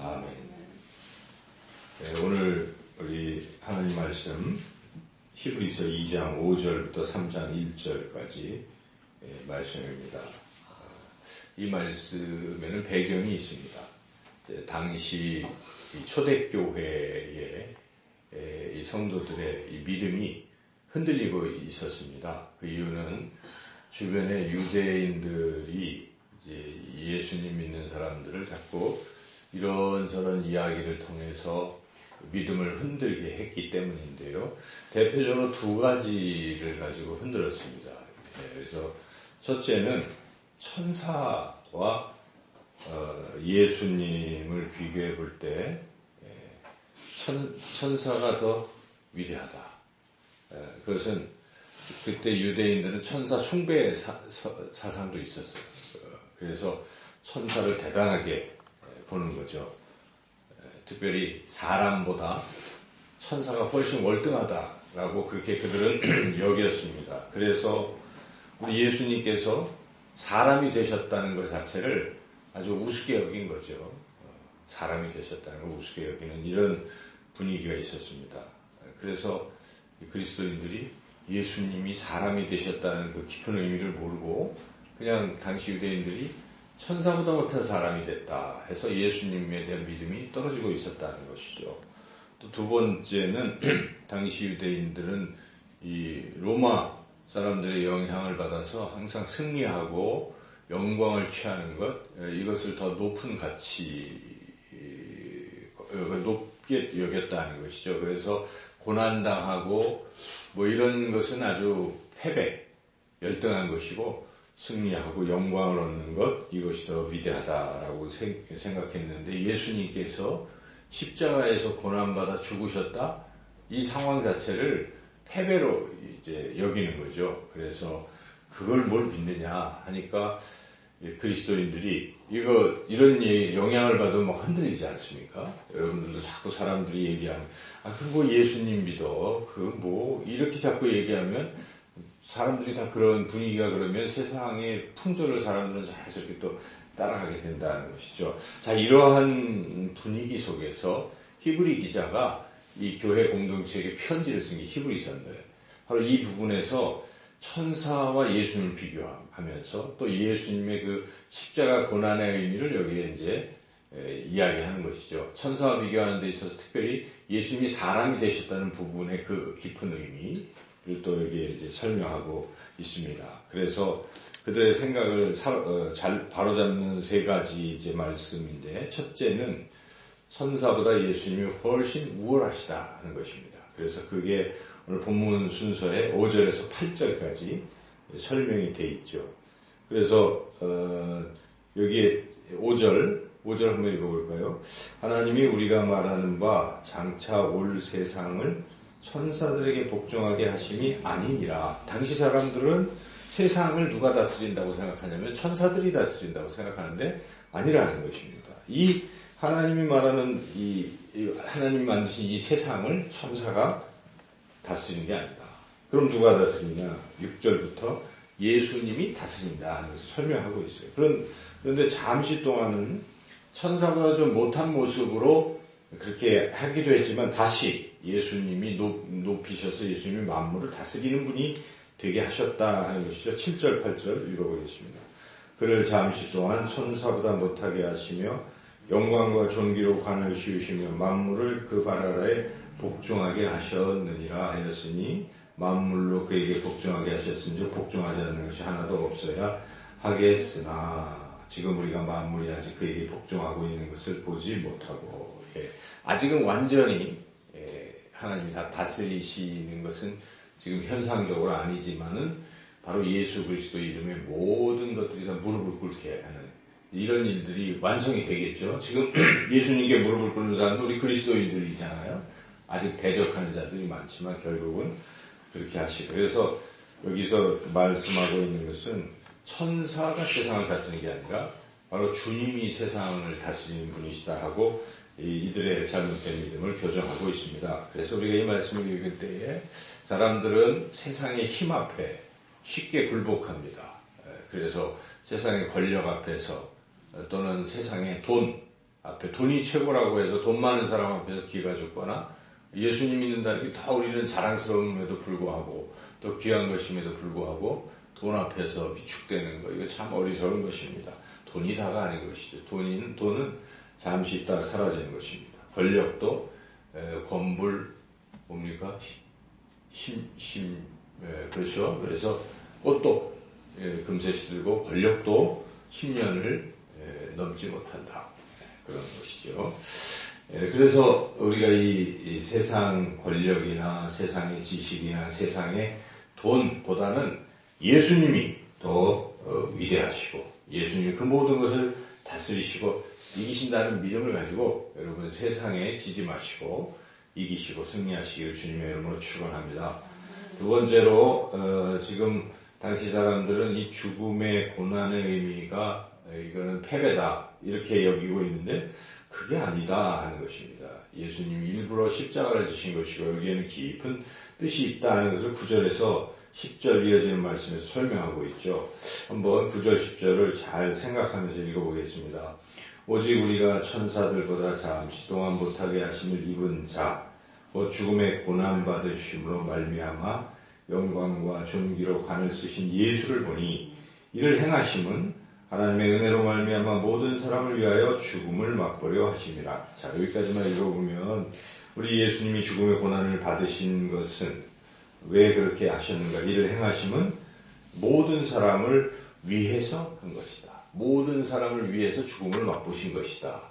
아멘. 네, 오늘 우리 하나님 말씀 히브리서 2장 5절부터 3장 1절까지 말씀입니다. 이 말씀에는 배경이 있습니다. 당시 초대교회의 이 성도들의 이 믿음이 흔들리고 있었습니다. 그 이유는 주변의 유대인들이 이제 예수님 믿는 사람들을 자꾸 이런저런 이야기를 통해서 믿음을 흔들게 했기 때문인데요. 대표적으로 두 가지를 가지고 흔들었습니다. 그래서 첫째는 천사와 예수님을 비교해 볼 때 천사가 더 위대하다. 그것은 그때 유대인들은 천사 숭배 사상도 있었어요. 그래서 천사를 대단하게 보는 거죠. 특별히 사람보다 천사가 훨씬 월등하다라고 그렇게 그들은 여겼습니다. 그래서 우리 예수님께서 사람이 되셨다는 것 자체를 아주 우습게 여긴 거죠. 사람이 되셨다는 걸 우습게 여기는 이런 분위기가 있었습니다. 그래서 그리스도인들이 예수님이 사람이 되셨다는 그 깊은 의미를 모르고 그냥 당시 유대인들이 천사보다 못한 사람이 됐다 해서 예수님에 대한 믿음이 떨어지고 있었다는 것이죠. 또 두 번째는 당시 유대인들은 이 로마 사람들의 영향을 받아서 항상 승리하고 영광을 취하는 것, 이것을 더 높은 가치, 높게 여겼다는 것이죠. 그래서 고난당하고 뭐 이런 것은 아주 패배, 열등한 것이고 승리하고 영광을 얻는 것, 이것이 더 위대하다라고 생각했는데 예수님께서 십자가에서 고난받아 죽으셨다? 이 상황 자체를 패배로 이제 여기는 거죠. 그래서 그걸 뭘 믿느냐 하니까 그리스도인들이 이런 영향을 받으면 막 흔들리지 않습니까? 여러분들도 자꾸 사람들이 얘기하면, 뭐 예수님 믿어. 이렇게 자꾸 얘기하면 사람들이 다 그런 분위기가 그러면 세상의 풍조를 사람들은 자연스럽게 또 따라가게 된다는 것이죠. 자, 이러한 분위기 속에서 히브리 기자가 이 교회 공동체에게 편지를 쓴 게 히브리서인데 바로 이 부분에서 천사와 예수님을 비교하면서 또 예수님의 그 십자가 고난의 의미를 여기에 이제 이야기하는 것이죠. 천사와 비교하는 데 있어서 특별히 예수님이 사람이 되셨다는 부분의 그 깊은 의미를 또 여기에 이제 설명하고 있습니다. 그래서 그들의 생각을 잘 바로잡는 세 가지 이제 말씀인데 첫째는 천사보다 예수님이 훨씬 우월하시다 하는 것입니다. 그래서 그게 오늘 본문 순서에 5절에서 8절까지 설명이 되어 있죠. 그래서 여기에 5절 한번 읽어볼까요? 하나님이 우리가 말하는 바 장차 올 세상을 천사들에게 복종하게 하심이 아니니라. 당시 사람들은 세상을 누가 다스린다고 생각하냐면 천사들이 다스린다고 생각하는데 아니라는 것입니다. 이 하나님이 말하는 하나님이 만드신 이 세상을 천사가 다스리는 게 아니다. 그럼 누가 다스리냐? 6절부터 예수님이 다스린다 하는 것을 설명하고 있어요. 그런데 잠시 동안은 천사보다 좀 못한 모습으로 그렇게 하기도 했지만 다시 예수님이 높이셔서 예수님이 만물을 다스리는 분이 되게 하셨다 하는 것이죠. 7절, 8절 읽어보겠습니다. 그를 잠시 동안 천사보다 못하게 하시며 영광과 존귀로 관을 씌우시며 만물을 그 발 아래에 복종하게 하셨느니라 하였으니 만물로 그에게 복종하게 하셨은지 복종하지 않는 것이 하나도 없어야 하겠으나 지금 우리가 만물이 아직 그에게 복종하고 있는 것을 보지 못하고 아직은 완전히 하나님이 다 다스리시는 것은 지금 현상적으로 아니지만은 바로 예수 그리스도 이름의 모든 것들이 다 무릎을 꿇게 하는 이런 일들이 완성이 되겠죠. 지금 예수님께 무릎을 꿇는 사람도 우리 그리스도인들이잖아요. 아직 대적하는 자들이 많지만 결국은 그렇게 하시고 그래서 여기서 말씀하고 있는 것은 천사가 세상을 다스리는 게 아니라 바로 주님이 세상을 다스리는 분이시다 하고 이들의 잘못된 믿음을 교정하고 있습니다. 그래서 우리가 이 말씀을 읽을 때에 사람들은 세상의 힘 앞에 쉽게 굴복합니다. 그래서 세상의 권력 앞에서 또는 세상의 돈, 앞에 돈이 최고라고 해서 돈 많은 사람 앞에서 기가 죽거나 예수님 믿는다는 게 다 우리는 자랑스러움에도 불구하고 또 귀한 것임에도 불구하고 돈 앞에서 위축되는 거 이거 참 어리석은 것입니다. 돈이 다가 아닌 것이죠. 돈은 잠시 있다 사라지는 것입니다. 권력도 권불 뭡니까? 그렇죠. 그래서 꽃도 금세 시들고 권력도 10년을 넘지 못한다. 그런 것이죠. 그래서 우리가 이 세상 권력이나 세상의 지식이나 세상의 돈보다는 예수님이 더 위대하시고 예수님이 그 모든 것을 다스리시고 이기신다는 믿음을 가지고 여러분 세상에 지지 마시고 이기시고 승리하시기를 주님의 이름으로 축원합니다. 두 번째로 지금 당시 사람들은 이 죽음의 고난의 의미가 이거는 패배다 이렇게 여기고 있는데 그게 아니다 하는 것입니다. 예수님이 일부러 십자가를 지신 것이고 여기에는 깊은 뜻이 있다 하는 것을 9절에서 10절 이어지는 말씀에서 설명하고 있죠. 한번 9절 10절을 잘 생각하면서 읽어보겠습니다. 오직 우리가 천사들보다 잠시 동안 못하게 하심을 입은 자 곧 죽음의 고난받으심으로 말미암아 영광과 존귀로 관을 쓰신 예수를 보니 이를 행하심은 하나님의 은혜로 말미암아 모든 사람을 위하여 죽음을 맛보려 하심이라. 자, 여기까지만 읽어보면 우리 예수님이 죽음의 고난을 받으신 것은 왜 그렇게 하셨는가? 이를 행하심은 모든 사람을 위해서 한 것이다. 모든 사람을 위해서 죽음을 맛보신 것이다.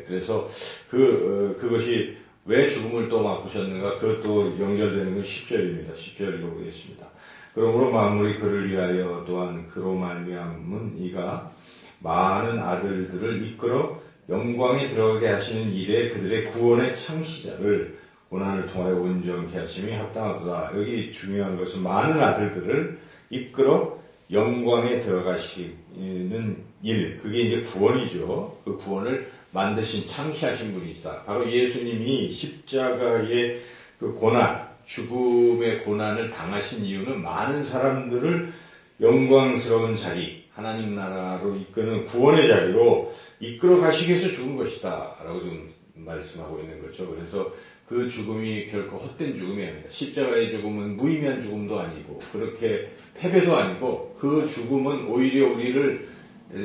그래서 그것이 왜 죽음을 또 맛보셨는가? 그것도 연결되는 건 10절입니다. 10절 읽어보겠습니다. 그러므로 만물이 그를 위하여 또한 그로 말미암은 이가 많은 아들들을 이끌어 영광에 들어가게 하시는 일에 그들의 구원의 창시자를 고난을 통하여 온전케 하심이 합당하도다. 여기 중요한 것은 많은 아들들을 이끌어 영광에 들어가시는 일, 그게 이제 구원이죠. 그 구원을 만드신 창시하신 분이 있다. 바로 예수님이 십자가의 그 고난, 죽음의 고난을 당하신 이유는 많은 사람들을 영광스러운 자리, 하나님 나라로 이끄는 구원의 자리로 이끌어 가시기 위해서 죽은 것이다. 라고 지금 말씀하고 있는 거죠. 그래서 그 죽음이 결코 헛된 죽음이 아닙니다. 십자가의 죽음은 무의미한 죽음도 아니고 그렇게 패배도 아니고 그 죽음은 오히려 우리를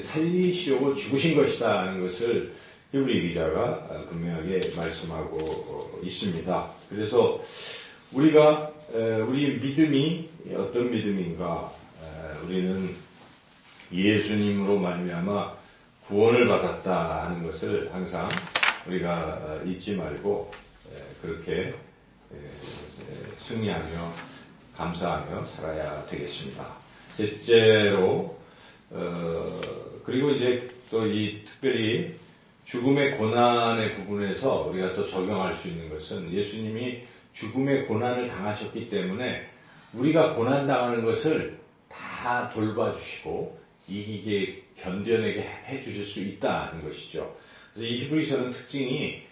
살리시려고 죽으신 것이다 하는 것을 히브리 기자가 분명하게 말씀하고 있습니다. 그래서 우리 믿음이 어떤 믿음인가? 우리는 예수님으로 말미암아 구원을 받았다 하는 것을 항상 우리가 잊지 말고 그렇게 승리하며 감사하며 살아야 되겠습니다. 셋째로 그리고 이제 또 이 특별히 죽음의 고난의 부분에서 우리가 또 적용할 수 있는 것은 예수님이 죽음의 고난을 당하셨기 때문에 우리가 고난당하는 것을 다 돌봐주시고 이기게 견뎌내게 해주실 수 있다는 것이죠. 그래서 이 히브리서는 특징이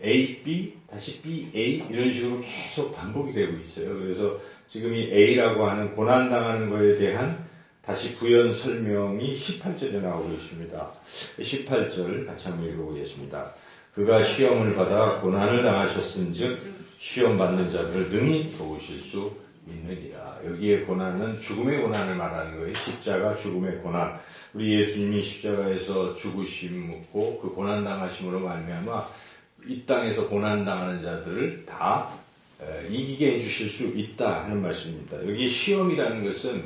A, B, 다시 B, A 이런 식으로 계속 반복이 되고 있어요. 그래서 지금 이 A라고 하는 고난당하는 것에 대한 다시 부연 설명이 18절에 나오고 있습니다. 18절 같이 한번 읽어보겠습니다. 그가 시험을 받아 고난을 당하셨은즉 시험 받는 자들을 능히 도우실 수 있느니라. 여기에 고난은 죽음의 고난을 말하는 거예요. 십자가 죽음의 고난. 우리 예수님이 십자가에서 죽으심 묻고 그 고난 당하심으로 말미암아 이 땅에서 고난 당하는 자들을 다 이기게 해주실 수 있다 하는 말씀입니다. 여기 시험이라는 것은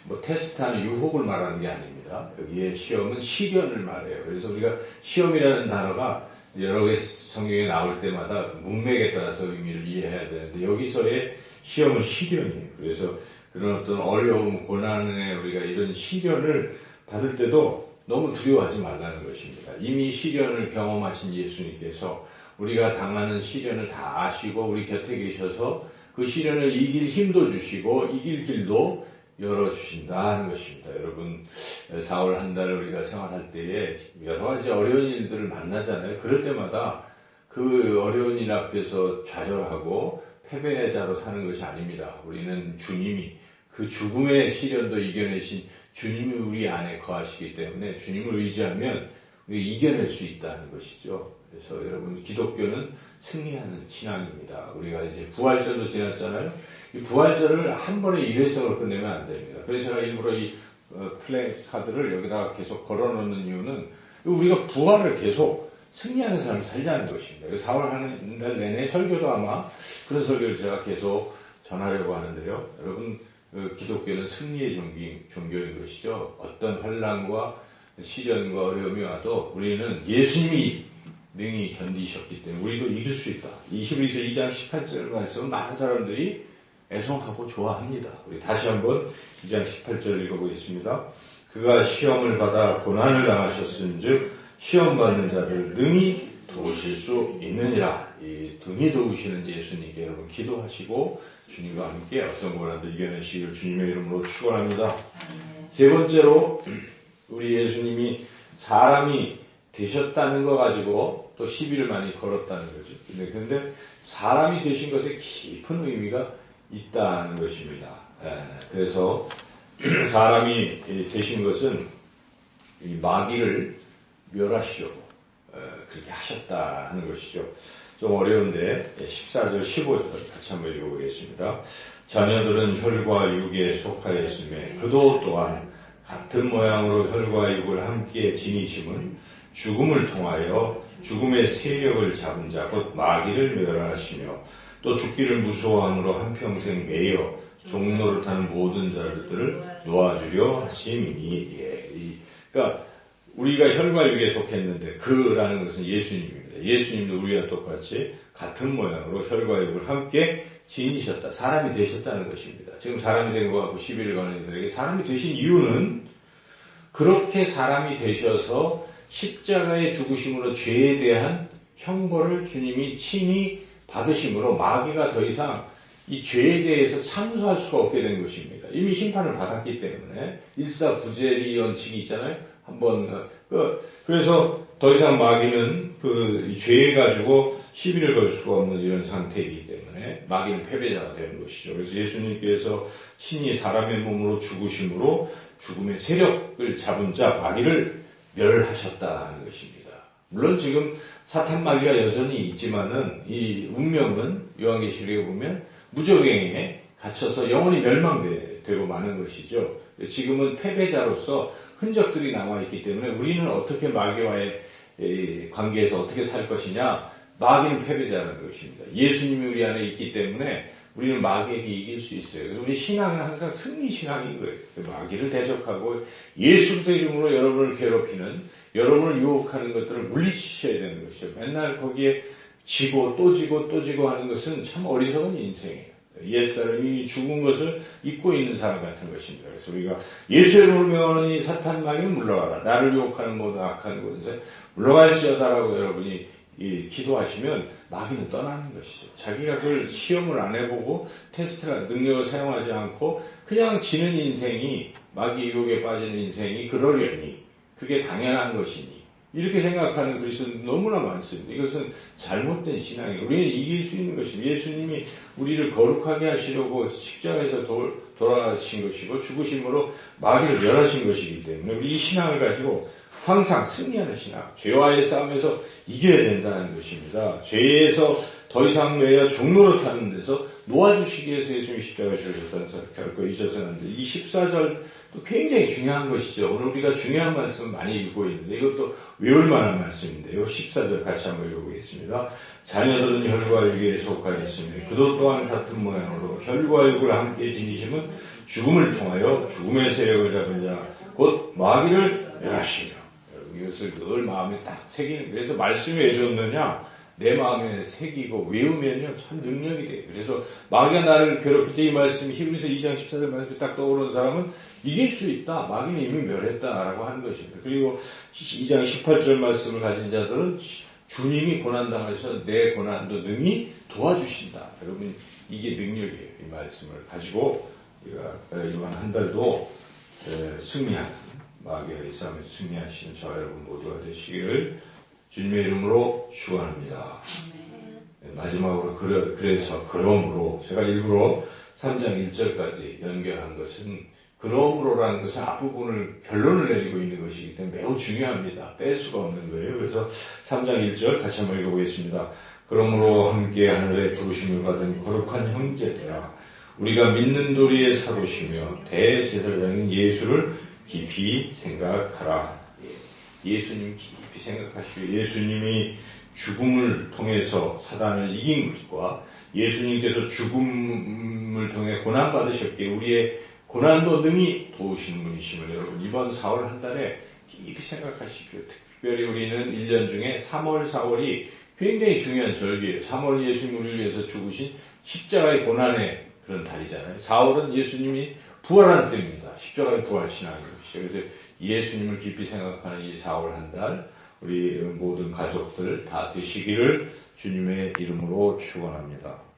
뭐 테스트하는 유혹을 말하는 게 아닙니다. 여기에 시험은 시련을 말해요. 그래서 우리가 시험이라는 단어가 여러 개 성경에 나올 때마다 문맥에 따라서 의미를 이해해야 되는데 여기서의 시험은 시련이에요. 그래서 그런 어떤 어려움, 고난에 우리가 이런 시련을 받을 때도 너무 두려워하지 말라는 것입니다. 이미 시련을 경험하신 예수님께서 우리가 당하는 시련을 다 아시고 우리 곁에 계셔서 그 시련을 이길 힘도 주시고 이길 길도 열어주신다 하는 것입니다. 여러분 4월 한 달을 우리가 생활할 때에 여러 가지 어려운 일들을 만나잖아요. 그럴 때마다 그 어려운 일 앞에서 좌절하고 패배자로 사는 것이 아닙니다. 우리는 주님이 그 죽음의 시련도 이겨내신 주님이 우리 안에 거하시기 때문에 주님을 의지하면 이겨낼 수 있다는 것이죠. 그래서 여러분, 기독교는 승리하는 신앙입니다. 우리가 이제 부활절도 지났잖아요. 이 부활절을 한 번에 일회성으로 끝내면 안 됩니다. 그래서 제가 일부러 이 플래카드를 여기다가 계속 걸어놓는 이유는 우리가 부활을 계속 승리하는 사람을 살자는 것입니다. 4월 하는 달 내내 설교도 아마 그런 설교를 제가 계속 전하려고 하는데요. 여러분, 기독교는 승리의 종교인 것이죠. 어떤 환난과 시련과 어려움이 와도 우리는 예수님이 능히 견디셨기 때문에 우리도 이길 수 있다. 21서 2장 18절 말씀은 많은 사람들이 애송하고 좋아합니다. 우리 다시 한번 2장 18절 읽어보겠습니다. 그가 시험을 받아 고난을 당하셨은즉 시험 받는 자들 능히 도우실 수 있느니라. 이 능히 도우시는 예수님께 여러분 기도하시고 주님과 함께 어떤 고난도 이겨내시기를 주님의 이름으로 축원합니다. 세 번째로 우리 예수님이 사람이 되셨다는 거 가지고 또 시비를 많이 걸었다는 거죠. 근데 사람이 되신 것에 깊은 의미가 있다는 것입니다. 그래서 사람이 되신 것은 이 마귀를 멸하시려고 그렇게 하셨다 하는 것이죠. 좀 어려운데 14절 15절 같이 한번 읽어보겠습니다. 자녀들은 혈과 육에 속하였으며 그도 또한 같은 모양으로 혈과 육을 함께 지니심은 죽음을 통하여 죽음의 세력을 잡은 자 곧 마귀를 멸하시며 또 죽기를 무서워함으로 한평생 매여 종노릇하는 모든 자들을 놓아주려 하심이니. 그러니까 우리가 혈과 육에 속했는데 그라는 것은 예수님입니다. 예수님도 우리와 똑같이 같은 모양으로 혈과 육을 함께 지니셨다. 사람이 되셨다는 것입니다. 지금 사람이 된 것 같고 시비를 거는 이들에게 사람이 되신 이유는 그렇게 사람이 되셔서 십자가의 죽으심으로 죄에 대한 형벌을 주님이 친히 받으심으로 마귀가 더 이상 이 죄에 대해서 참수할 수가 없게 된 것입니다. 이미 심판을 받았기 때문에 일사부재리 원칙이 있잖아요. 한번 그래서 더 이상 마귀는 그 죄에 가지고 시비를 걸 수가 없는 이런 상태이기 때문에 마귀는 패배자가 되는 것이죠. 그래서 예수님께서 친히 사람의 몸으로 죽으심으로 죽음의 세력을 잡은 자 마귀를 멸하셨다는 것입니다. 물론 지금 사탄 마귀가 여전히 있지만은 이 운명은 요한계시록에 보면 무적행에 갇혀서 영원히 멸망되고 마는 것이죠. 지금은 패배자로서 흔적들이 남아있기 때문에 우리는 어떻게 마귀와의 관계에서 어떻게 살 것이냐. 마귀는 패배자라는 것입니다. 예수님이 우리 안에 있기 때문에 우리는 마귀에게 이길 수 있어요. 그래서 우리 신앙은 항상 승리 신앙인 거예요. 마귀를 대적하고 예수 그리스도의 이름으로 여러분을 괴롭히는, 여러분을 유혹하는 것들을 물리치셔야 되는 것이죠. 맨날 거기에 지고 또 지고 또 지고 하는 것은 참 어리석은 인생이에요. 옛사람이 죽은 것을 잊고 있는 사람 같은 것입니다. 그래서 우리가 예수의 이름으로 명하니 사탄 마귀는 물러가라. 나를 유혹하는 모든 악한 권세 물러갈지어다라고 여러분이 기도하시면 마귀는 떠나는 것이죠. 자기가 그걸 시험을 안 해보고 테스트나 능력을 사용하지 않고 그냥 지는 인생이, 마귀 유혹에 빠지는 인생이 그러려니 그게 당연한 것이니 이렇게 생각하는 그리스도는 너무나 많습니다. 이것은 잘못된 신앙이에요. 우리는 이길 수 있는 것입니다. 예수님이 우리를 거룩하게 하시려고 십자가에서 돌아가신 것이고 죽으심으로 마귀를 멸하신 것이기 때문에 우리 이 신앙을 가지고 항상 승리하는 신앙, 죄와의 싸움에서 이겨야 된다는 것입니다. 죄에서 더 이상 매여 종노릇하는 데서 놓아주시기 위해서 예수님이 십자가에 죽으셨다는 사실 결코 잊어서는 안 돼요. 이 14절도 굉장히 중요한 것이죠. 오늘 우리가 중요한 말씀을 많이 읽고 있는데 이것도 외울 만한 말씀인데요. 14절 같이 한번 읽어보겠습니다. 자녀들은 혈과 육에 속하였으며 그도 또한 같은 모양으로 혈과 육을 함께 지니심은 죽음을 통하여 죽음의 세력을 잡은 자 곧 마귀를 멸하시며. 이것을 늘 마음에 딱 새기는, 그래서 말씀이 왜 좋느냐? 내 마음에 새기고 외우면요, 참 능력이 돼요. 그래서 마귀가 나를 괴롭힐 때 이 말씀이 히브리서 2장 14절 말씀이 딱 떠오르는 사람은 이길 수 있다. 마귀는 이미 멸했다라고 하는 것입니다. 그리고 2장 18절 말씀을 가진 자들은 주님이 고난당하셔서 내 고난도 능히 도와주신다. 여러분, 이게 능력이에요. 이 말씀을 가지고 우리가 이번 한 달도 승리하는, 마귀의 싸움에서 승리하시는 저와 여러분 모두가 되시기를 주님의 이름으로 축원합니다. 마지막으로 그래서 그러므로 제가 일부러 3장 1절까지 연결한 것은 그러므로라는 것은 앞부분을 결론을 내리고 있는 것이기 때문에 매우 중요합니다. 뺄 수가 없는 거예요. 그래서 3장 1절 같이 한번 읽어보겠습니다. 그러므로 함께 하늘에 부르심을 받은 거룩한 형제들아 우리가 믿는 도리에 사로시며 대제사장인 예수를 깊이 생각하라. 예수님 깊이 생각하시고 예수님이 죽음을 통해서 사단을 이긴 것과 예수님께서 죽음을 통해 고난받으셨기에 우리의 고난도 능히 도우시는 분이심을 여러분 이번 4월 한 달에 깊이 생각하십시오. 특별히 우리는 1년 중에 3월, 4월이 굉장히 중요한 절기예요. 3월은 예수님 우리를 위해서 죽으신 십자가의 고난의 그런 달이잖아요. 4월은 예수님이 부활한 때입니다. 십자가의 부활 신앙인 것이죠. 그래서 예수님을 깊이 생각하는 이 4월 한 달 우리 모든 가족들 다 되시기를 주님의 이름으로 축원합니다.